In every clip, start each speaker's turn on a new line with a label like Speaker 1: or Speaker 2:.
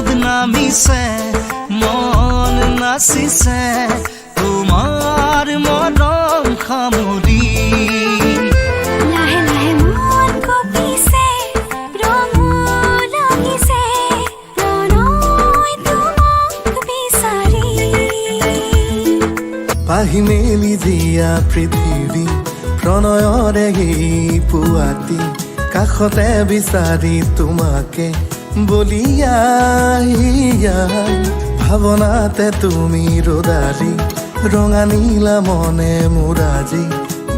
Speaker 1: ৰ'দ নামিছে মন নাচিছে তোমাৰ মৰম সামৰি
Speaker 2: লাহে লাহে মন কঁপিছে ৰঙো লাগিছে প্ৰণয় তোমাক বিচাৰি
Speaker 3: পাহি মেলি দিয়া পৃথিৱী প্ৰণয়ৰে এই পুৱাতি কাষতে বিচাৰি তোমাকে বলিয়াই ভাৱনাতে তুমি ৰদালি ৰঙা নীলা মনে মুৰাজি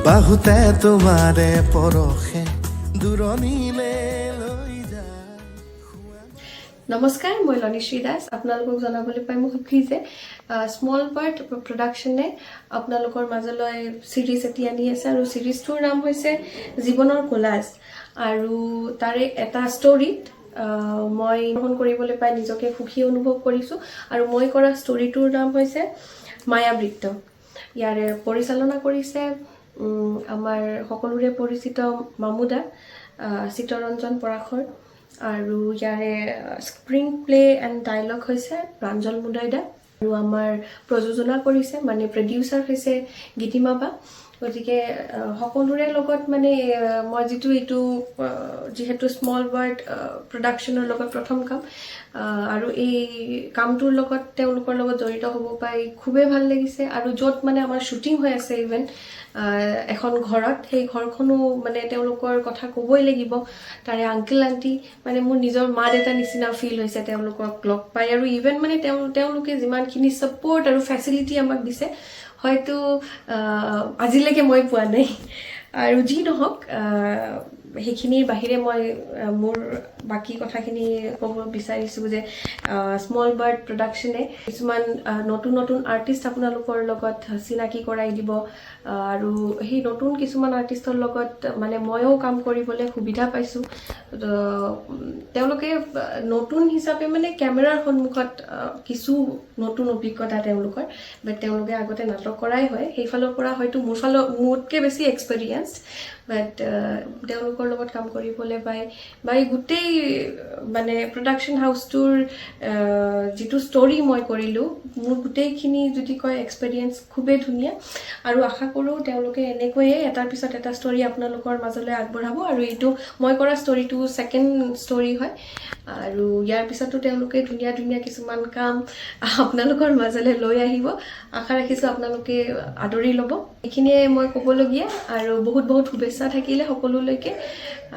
Speaker 3: বাহুতে তোমাৰে পৰশে দূৰণিলে লৈ যায়।
Speaker 4: নমস্কাৰ, মই লনিশ্ৰী দাস। আপোনালোকক জনাবলৈ পাই মই সুখী যে স্মলবাৰ্ড প্ৰডাকশ্যনে আপোনালোকৰ মাজলৈ চিৰিজ এটি আনি আছে আৰু চিৰিজটোৰ নাম হৈছে জীৱনৰ কোলাজ আৰু তাৰে এটা ষ্টৰীত মই গ্ৰহণ কৰিবলৈ পাই নিজকে সুখী অনুভৱ কৰিছোঁ আৰু মই কৰা ষ্টৰীটোৰ নাম হৈছে মায়াবৃত্ত। ইয়াৰে পৰিচালনা কৰিছে আমাৰ সকলোৰে পৰিচিত মামুদা চিত্তৰঞ্জন পৰাশৰ আৰু ইয়াৰে স্ক্ৰীন প্লে এণ্ড ডাইলগ হৈছে প্ৰাঞ্জল মুদাইদা আৰু আমাৰ প্ৰযোজনা কৰিছে মানে প্ৰডিউচাৰ হৈছে গীতিমা বা। গতিকে সকলোৰে লগত মানে মই যিহেতু স্মলবাৰ্ড প্ৰডাকশ্যনৰ লগত প্ৰথম কাম আৰু এই কামটোৰ লগত তেওঁলোকৰ লগত জড়িত হ'ব পাই খুবেই ভাল লাগিছে আৰু য'ত মানে আমাৰ শ্বুটিং হৈ আছে ইভেন এখন ঘৰত সেই ঘৰখনো মানে তেওঁলোকৰ কথা ক'বই লাগিব। তাৰে আংকেল আণ্টি মানে মোৰ নিজৰ মা দেউতা নিচিনা ফিল হৈছে তেওঁলোকক লগ পাই আৰু ইভেন মানে তেওঁলোকে যিমানখিনি ছাপৰ্ট আৰু ফেচিলিটি আমাক দিছে হয়তো আজিলৈকে মই পোৱা নাই। আৰু যি নহওক সেইখিনিৰ বাহিৰে মই মোৰ বাকী কথাখিনি ক'ব বিচাৰিছোঁ যে স্মলবাৰ্ড প্ৰডাকশ্যনে কিছুমান নতুন নতুন আৰ্টিষ্ট আপোনালোকৰ লগত চিনাকি কৰাই দিব আৰু সেই নতুন কিছুমান আৰ্টিষ্টৰ লগত মানে ময়ো কাম কৰিবলৈ সুবিধা পাইছোঁ। তেওঁলোকে নতুন হিচাপে মানে কেমেৰাৰ সন্মুখত কিছু নতুন অভিজ্ঞতা তেওঁলোকৰ তেওঁলোকে আগতে নাটক কৰাই হয় সেইফালৰ পৰা হয়তো মোতকৈ বেছি এক্সপেৰিয়েঞ্চ বাট তেওঁলোকৰ লগত কাম কৰিবলৈ পাই বা এই গোটেই মানে প্ৰডাকশ্যন হাউচটোৰ যিটো ষ্টৰী মই কৰিলোঁ মোৰ গোটেইখিনি যদি কয় এক্সপেৰিয়েঞ্চ খুবেই ধুনীয়া আৰু আশা কৰোঁ তেওঁলোকে এনেকৈয়ে এটাৰ পিছত এটা ষ্টৰী আপোনালোকৰ মাজলৈ আগবঢ়াব আৰু এইটো মই কৰা ষ্টৰীটো ছেকেণ্ড ষ্টৰী হয় আৰু ইয়াৰ পিছতো তেওঁলোকে ধুনীয়া ধুনীয়া কিছুমান কাম আপোনালোকৰ মাজলৈ লৈ আহিব। আশা ৰাখিছোঁ আপোনালোকে আদৰি ল'ব। এইখিনিয়ে মই ক'বলগীয়া আৰু বহুত বহুত শুভেচ্ছা থাকিলে সকলোলৈকে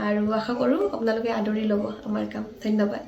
Speaker 4: আৰু আশা কৰোঁ আপোনালোকে আদৰি ল'ব আমাৰ কাম। ধন্যবাদ।